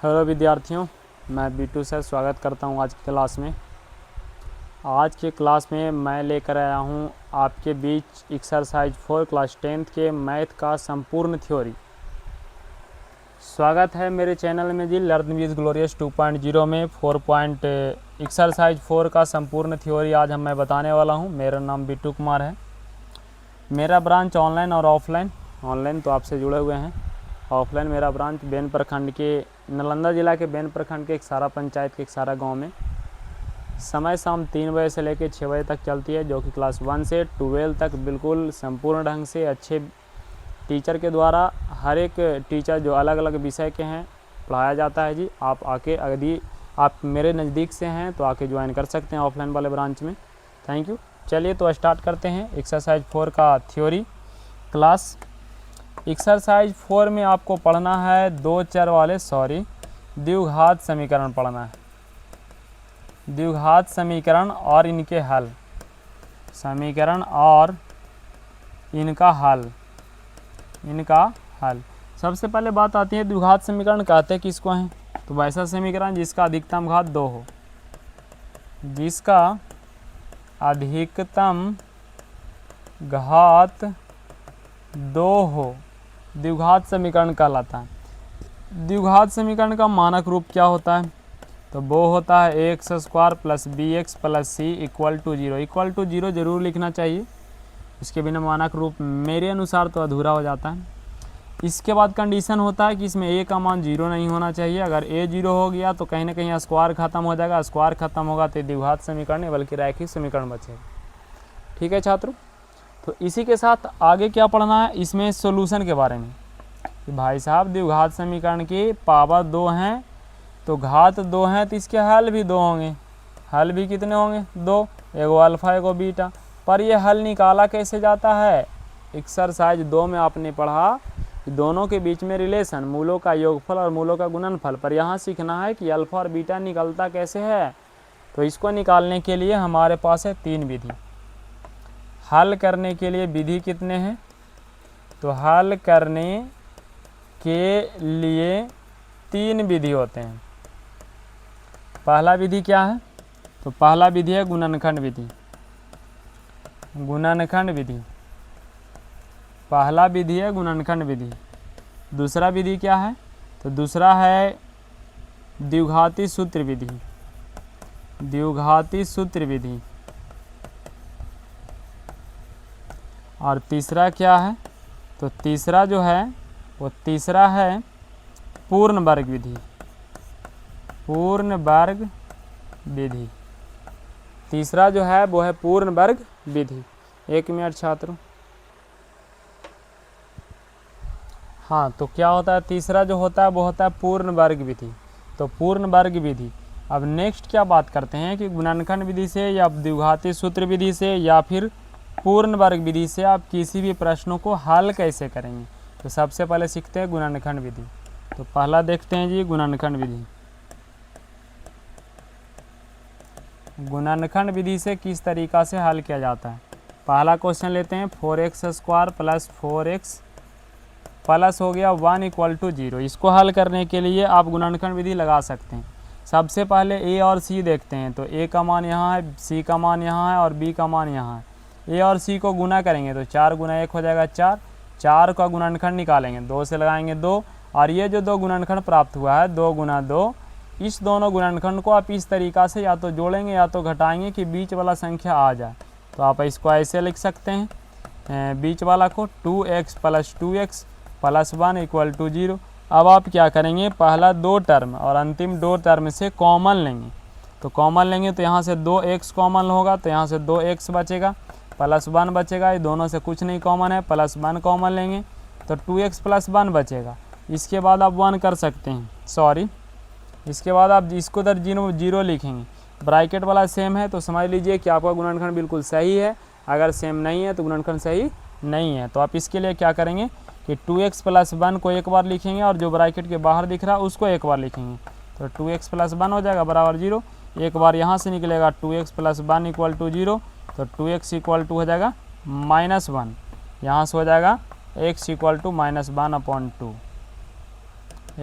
Hello विद्यार्थियों, मैं Bittu sir स्वागत करता हूं आज की क्लास में। आज के क्लास में मैं लेकर आया हूं आपके बीच एक्सरसाइज 4 क्लास 10th के मैथ का संपूर्ण थ्योरी। स्वागत है मेरे चैनल में जी, लर्न विद ग्लोरियस 2.0 में एक्सरसाइज 4 का संपूर्ण थ्योरी आज मैं बताने वाला हूं। मेरा नाम बीटू कुमार है। मेरा ब्रांच ऑनलाइन और ऑनलाइन तो आपसे जुड़े हुए हैं। ऑफलाइन मेरा ब्रांच बेन प्रखंड के नालंदा जिला के बेन प्रखंड के एकसारा पंचायत के एकसारा गांव में समय शाम 3 बजे से लेकर 6 बजे तक चलती है, जो कि क्लास 1 से 12 तक बिल्कुल संपूर्ण ढंग से अच्छे टीचर के द्वारा हर एक टीचर जो अलग अलग विषय के हैं पढ़ाया जाता है जी। आप आके यदि आप मेरे नज़दीक से हैं तो आके ज्वाइन कर सकते हैं ऑफलाइन वाले ब्रांच में। Thank you. चलिए तो स्टार्ट करते हैं एक्सरसाइज 4 का थ्योरी क्लास। एक्सरसाइज 4 में आपको पढ़ना है द्विघात समीकरण पढ़ना है। द्विघात समीकरण और इनके हल, समीकरण और इनका हल। सबसे पहले बात आती है द्विघात समीकरण कहते किसको हैं। तो वैसा समीकरण जिसका अधिकतम घात 2 हो, जिसका अधिकतम घात 2 हो, द्विघात समीकरण कहलाता है। द्विघात समीकरण का मानक रूप क्या होता है? तो वो होता है ax² + bx + c = 0 0 जरूर लिखना चाहिए। इसके बिना मानक रूप मेरे अनुसार तो अधूरा हो जाता है। इसके बाद कंडीशन होता है कि इसमें a का मान 0 नहीं होना चाहिए। अगर a 0 हो गया तो कहीं ना कहीं स्क्वायर खत्म हो जाएगा। स्क्वायर खत्म होगा तो द्विघात समीकरण नहीं बल्कि रैखिक समीकरण बचेगा। ठीक है छात्रों, तो इसी के साथ आगे क्या पढ़ना है इसमें सॉल्यूशन के बारे में कि भाई साहब द्विघात समीकरण की पावर 2 हैं तो घात 2 हैं तो इसके हल भी 2 होंगे। हल भी कितने होंगे? 2, एगो अल्फा एगो बीटा। पर ये हल निकाला कैसे जाता है? एक्सरसाइज 2 में आपने पढ़ा कि दोनों के बीच में रिलेशन, मूलों का योगफल और मूलों का गुणनफल। पर यहाँ सीखना है कि अल्फा और बीटा निकलता कैसे है। तो इसको निकालने के लिए हमारे पास है 3 विधि। हल करने के लिए विधि कितने हैं? तो हल करने के लिए 3 विधि होते हैं। पहला विधि क्या है? तो पहला विधि है गुणनखंड विधि। पहला विधि है गुणनखंड विधि। दूसरा विधि क्या है? तो दूसरा है द्विघाती सूत्र विधि। और तीसरा क्या है? तो तीसरा जो है वो तीसरा है पूर्ण वर्ग विधि। तीसरा जो है वो है पूर्ण वर्ग विधि। 1 मिनट छात्रों। हाँ, तो क्या होता है? तीसरा जो होता है वो होता है पूर्ण वर्ग विधि। तो पूर्ण वर्ग विधि। अब नेक्स्ट क्या बात करते हैं कि गुणनखंड विधि से या द्विघाती सूत्र विधि से या फिर पूर्ण वर्ग विधि से आप किसी भी प्रश्नों को हल कैसे करेंगे। तो सबसे पहले सीखते हैं गुणनखंड विधि। तो पहला देखते हैं जी गुणनखंड विधि। गुणनखंड विधि से किस तरीक़ा से हल किया जाता है। पहला क्वेश्चन लेते हैं 4x² + 4x प्लस हो गया 1 = 0। इसको हल करने के लिए आप गुणनखंड विधि लगा सकते हैं। सबसे पहले a और c देखते हैं। तो a का मान यहाँ है, c का मान यहाँ है और b का मान यहाँ है। a और c को गुना करेंगे तो 4 × 1 हो जाएगा 4। 4 का गुणनखंड निकालेंगे, 2 से लगाएंगे 2। और ये जो 2 गुणनखंड प्राप्त हुआ है 2 × 2, इस दोनों गुणनखंड को आप इस तरीक़ा से या तो जोड़ेंगे या तो घटाएंगे कि बीच वाला संख्या आ जाए। तो आप इसको ऐसे लिख सकते हैं, बीच वाला को 2x + 2x + 1 = 0। अब आप क्या करेंगे? पहला 2 टर्म और अंतिम 2 टर्म से कॉमन लेंगे। तो कॉमन लेंगे तो यहाँ से 2x कॉमन होगा तो यहाँ से 2x बचेगा, +1 बचेगा। ये दोनों से कुछ नहीं कॉमन है, +1 कॉमन लेंगे तो 2x + 1 बचेगा। इसके बाद आप 1 कर सकते हैं, इसके बाद आप इसको उधर 0 लिखेंगे। ब्रैकेट वाला सेम है तो समझ लीजिए कि आपका गुणनखंड बिल्कुल सही है। अगर सेम नहीं है तो गुणनखंड सही नहीं है। तो आप इसके लिए क्या करेंगे कि 2x + 1 को एक बार लिखेंगे और जो ब्रैकेट के बाहर दिख रहा है उसको एक बार लिखेंगे। तो 2x + 1 हो जाएगा बराबर 0। एक बार यहाँ से निकलेगा 2x + 1 = 0। तो 2x = हो जाएगा -1। यहाँ से हो जाएगा x = -1/2।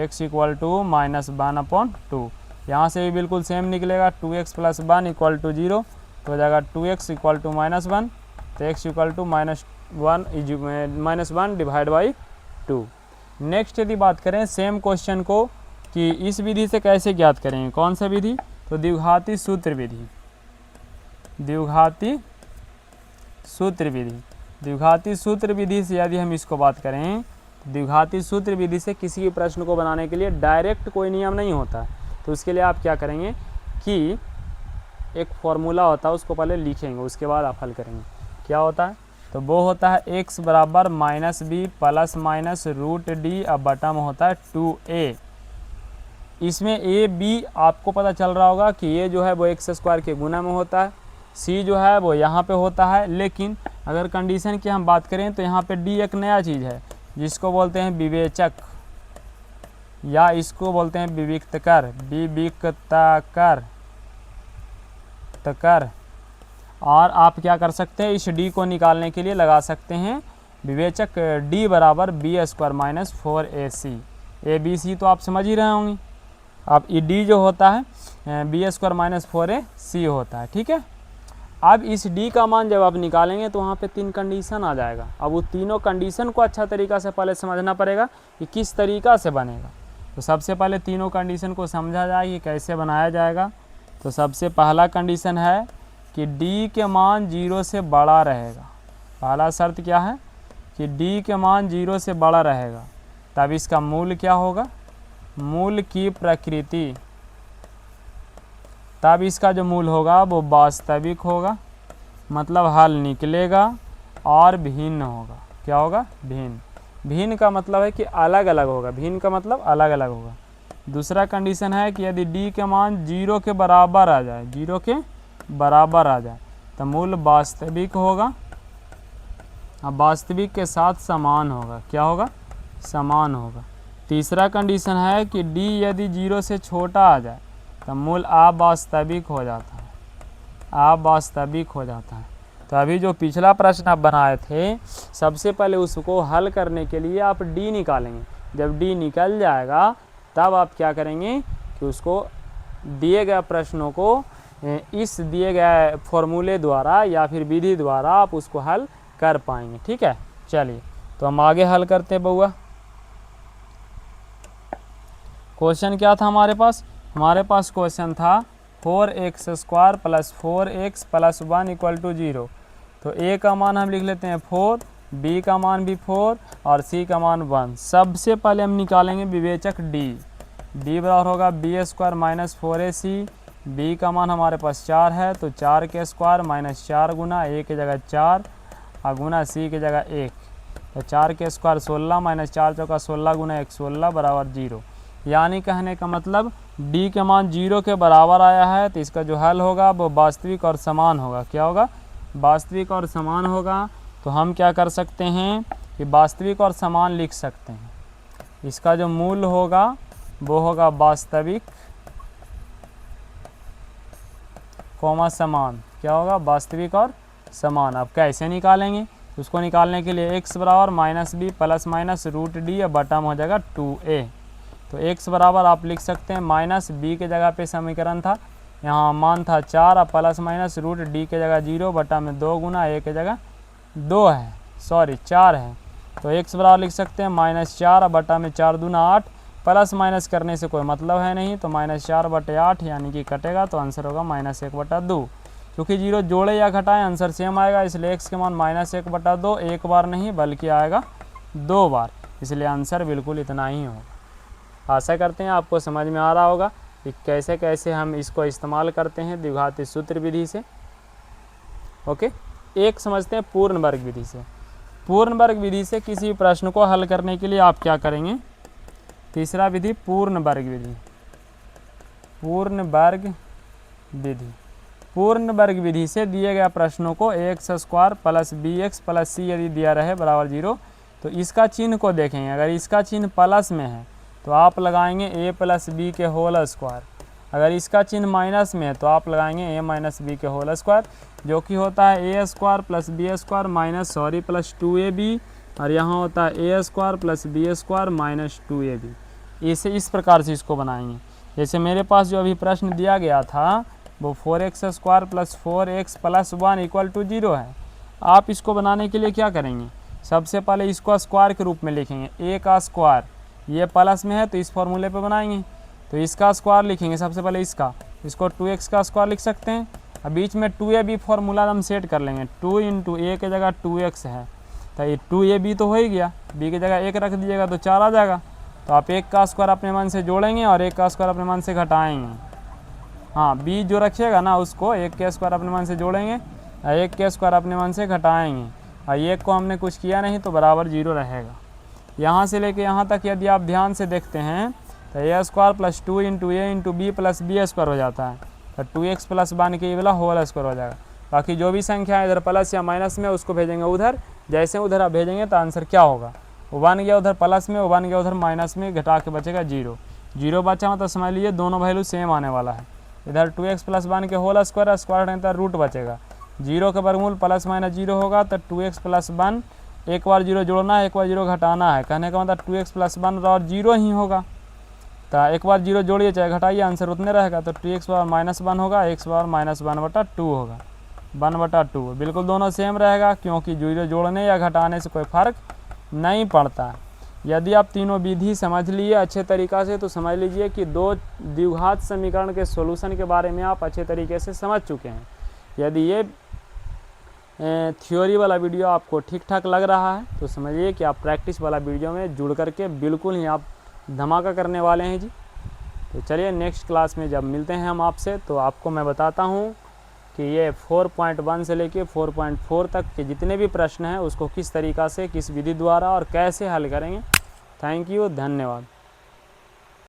x equal to -1/2। यहाँ से भी बिल्कुल सेम निकलेगा, 2x + 1 इक्वल टू 0, तो हो जाएगा 2x इक्वल टू -1, तो x इक्वल टू -1/2। नेक्स्ट यदि बात करें सेम क्वेश्चन को कि इस विधि से कैसे ज्ञात करेंगे, कौन सा विधि, तो द्विघाती सूत्र विधि। द्विघाती सूत्र विधि, द्विघाती सूत्र विधि से यदि हम इसको बात करें, द्विघाती सूत्र विधि से किसी भी प्रश्न को बनाने के लिए डायरेक्ट कोई नियम नहीं होता। तो उसके लिए आप क्या करेंगे कि एक फॉर्मूला होता है, उसको पहले लिखेंगे, उसके बाद आप हल करेंगे। क्या होता है, तो वो होता है x बराबर -b प्लस माइनस √d, अब बटा में होता है 2a। इसमें a b आपको पता चल रहा होगा कि ये जो है वो x² के गुना में होता है, c जो है वो यहाँ पे होता है। लेकिन अगर कंडीशन की हम बात करें तो यहाँ पे d एक नया चीज़ है जिसको बोलते हैं विवेचक, या इसको बोलते हैं विविक्तकर, और आप क्या कर सकते हैं, इस d को निकालने के लिए लगा सकते हैं विवेचक d बराबर b² - 4ac। a b c तो आप समझ ही रहे होंगे। अब ये d जो होता है b² - 4ac होता है, ठीक है। अब इस d का मान जब आप निकालेंगे तो वहाँ पे 3 कंडीशन आ जाएगा। अब वो तीनों कंडीशन को अच्छा तरीक़ा से पहले समझना पड़ेगा कि किस तरीक़ा से बनेगा। तो सबसे पहले तीनों कंडीशन को समझा जाए कि कैसे बनाया जाएगा। तो सबसे पहला कंडीशन है कि d के मान 0 से बड़ा रहेगा। पहला शर्त क्या है कि d के मान 0 से बड़ा रहेगा, तब इसका मूल क्या होगा, मूल की प्रकृति, तब इसका जो मूल होगा वो वास्तविक होगा, मतलब हल निकलेगा, और भिन्न होगा। क्या होगा, भिन्न। भिन्न का मतलब है कि अलग अलग होगा, भिन्न का मतलब अलग अलग होगा। दूसरा कंडीशन है कि यदि d के मान 0 के बराबर आ जाए, 0 के बराबर आ जाए, तो मूल वास्तविक होगा, अब वास्तविक के साथ समान होगा। क्या होगा, समान होगा। तीसरा कंडीशन है कि d यदि 0 से छोटा आ जाए तो मूल अवास्तविक हो जाता है, अवास्तविक हो जाता है। तो अभी जो पिछला प्रश्न आप बनाए थे, सबसे पहले उसको हल करने के लिए आप d निकालेंगे। जब d निकल जाएगा तब आप क्या करेंगे कि उसको दिए गए प्रश्नों को इस दिए गए फॉर्मूले द्वारा या फिर विधि द्वारा आप उसको हल कर पाएंगे, ठीक है। चलिए तो हम आगे हल करते हैं बउआ। क्वेश्चन क्या था हमारे पास, हमारे पास क्वेश्चन था 4x² + 4x + 1 इक्वल टू 0। तो a का मान हम लिख लेते हैं 4, b का मान भी 4 और c का मान 1। सबसे पहले हम निकालेंगे विवेचक d बराबर होगा b² - 4ac। b का मान हमारे पास 4 है, तो 4 के स्क्वायर -4 गुना a की जगह 4 और गुना c की जगह 1, तो 4 के स्क्वायर 16 -4 चौका 16 गुना 1 16 बराबर 0। यानी कहने का मतलब d के मान 0 के बराबर आया है, तो इसका जो हल होगा वो वास्तविक और समान होगा। क्या होगा, वास्तविक और समान होगा। तो हम क्या कर सकते हैं कि वास्तविक और समान लिख सकते हैं। इसका जो मूल होगा वो होगा वास्तविक कॉमा समान। क्या होगा, वास्तविक और समान। अब कैसे निकालेंगे, उसको निकालने के लिए x बराबर -b प्लस माइनस √d या बटा में हो जाएगा 2a। तो x बराबर आप लिख सकते हैं -b के जगह पे समीकरण था, यहाँ मान था 4 और प्लस माइनस √d के जगह 0 बटा में 2 गुना a के जगह 2 है, सॉरी 4 है। तो x बराबर लिख सकते हैं -4 और बटा में 4 दूना 8, प्लस माइनस करने से कोई मतलब है नहीं, तो -4/8 यानी कि कटेगा, तो आंसर होगा -1/2। क्योंकि 0 जोड़े या घटाएं आंसर सेम आएगा, इसलिए x के मान -1/2 एक बार नहीं बल्कि आएगा 2 बार, इसलिए आंसर बिल्कुल इतना ही होगा। आशा करते हैं आपको समझ में आ रहा होगा कि कैसे कैसे हम इसको इस्तेमाल करते हैं द्विघाती सूत्र विधि से। ओके, एक समझते हैं पूर्ण वर्ग विधि से। पूर्ण वर्ग विधि से किसी प्रश्न को हल करने के लिए आप क्या करेंगे, तीसरा विधि पूर्ण वर्ग विधि। पूर्ण वर्ग विधि, पूर्ण वर्ग विधि से दिए गए प्रश्नों को x² + bx + c यदि दिया रहे बराबर 0, तो इसका चिन्ह को देखेंगे। अगर इसका चिन्ह प्लस में है तो आप लगाएंगे a + b के होल स्क्वायर, अगर इसका चिन्ह माइनस में है तो आप लगाएंगे a - b के होल स्क्वायर, जो कि होता है a² + b² माइनस +2ab, और यहाँ होता है a² + b² - 2ab। इसे इस प्रकार से इसको बनाएंगे। जैसे मेरे पास जो अभी प्रश्न दिया गया था वो 4x² + 4x + 1 = 0 है। आप इसको बनाने के लिए क्या करेंगे, सबसे पहले इसको स्क्वायर के रूप में लिखेंगे, a का स्क्वायर, ये प्लस में है तो इस फॉर्मूले पे बनाएंगे, तो इसका स्क्वायर लिखेंगे सबसे पहले इसको 2x का स्क्वायर लिख सकते हैं। अब बीच में 2ab फॉर्मूला हम सेट कर लेंगे, 2 × a की जगह 2x है तो ये 2ab तो हो ही गया, b की जगह 1 रख दीजिएगा तो 4 आ जाएगा। तो आप 1 का स्क्वायर अपने मन से जोड़ेंगे और 1 का स्क्वायर अपने मन से घटाएंगे। हाँ, b जो रखिएगा ना उसको 1 के स्क्वायर अपने मन से जोड़ेंगे और 1 के स्क्वायर अपने मन से घटाएंगे और 1 को हमने कुछ किया नहीं तो बराबर 0 रहेगा। यहाँ से लेके यहाँ तक यदि आप ध्यान से देखते हैं तो a² + 2 × a × b + b² हो जाता है, तो 2x + 1 के वाला होल स्क्वायर हो जाएगा। बाकी जो भी संख्या है इधर प्लस या माइनस में उसको भेजेंगे उधर, जैसे उधर आप भेजेंगे तो आंसर क्या होगा, वो 1 गया उधर प्लस में, वो 1 गया उधर माइनस में, घटा के बचेगा 0। 0 बचा मतलब समझ लीजिए दोनों वैल्यू सेम आने वाला है। इधर 2x + 1 के होल स्क्वायर हटाएंगे तो रूट बचेगा, 0 का वर्गमूल ±0 होगा तो 2x + 1, एक बार 0 जोड़ना है एक बार 0 घटाना है, कहने का मतलब 2x + 1 और 0 ही होगा। तो एक बार 0 जोड़िए चाहे घटाइए आंसर उतने रहेगा, तो 2x ^ -1 होगा, x ^ -1/2 होगा, 1/2 बिल्कुल दोनों सेम रहेगा क्योंकि 0 जोड़ने या घटाने से कोई फ़र्क नहीं पड़ता। यदि आप तीनों विधि समझ लिए अच्छे तरीक़ा से तो समझ लीजिए कि दो द्विघात समीकरण के सॉल्यूशन के बारे में आप अच्छे तरीके से समझ चुके हैं। यदि ये थ्योरी वाला वीडियो आपको ठीक ठाक लग रहा है तो समझिए कि आप प्रैक्टिस वाला वीडियो में जुड़ करके बिल्कुल ही आप धमाका करने वाले हैं जी। तो चलिए नेक्स्ट क्लास में जब मिलते हैं हम आपसे तो आपको मैं बताता हूँ कि ये 4.1 से लेके 4.4 तक के जितने भी प्रश्न हैं उसको किस तरीक़ा से किस विधि द्वारा और कैसे हल करेंगे। थैंक यू, धन्यवाद।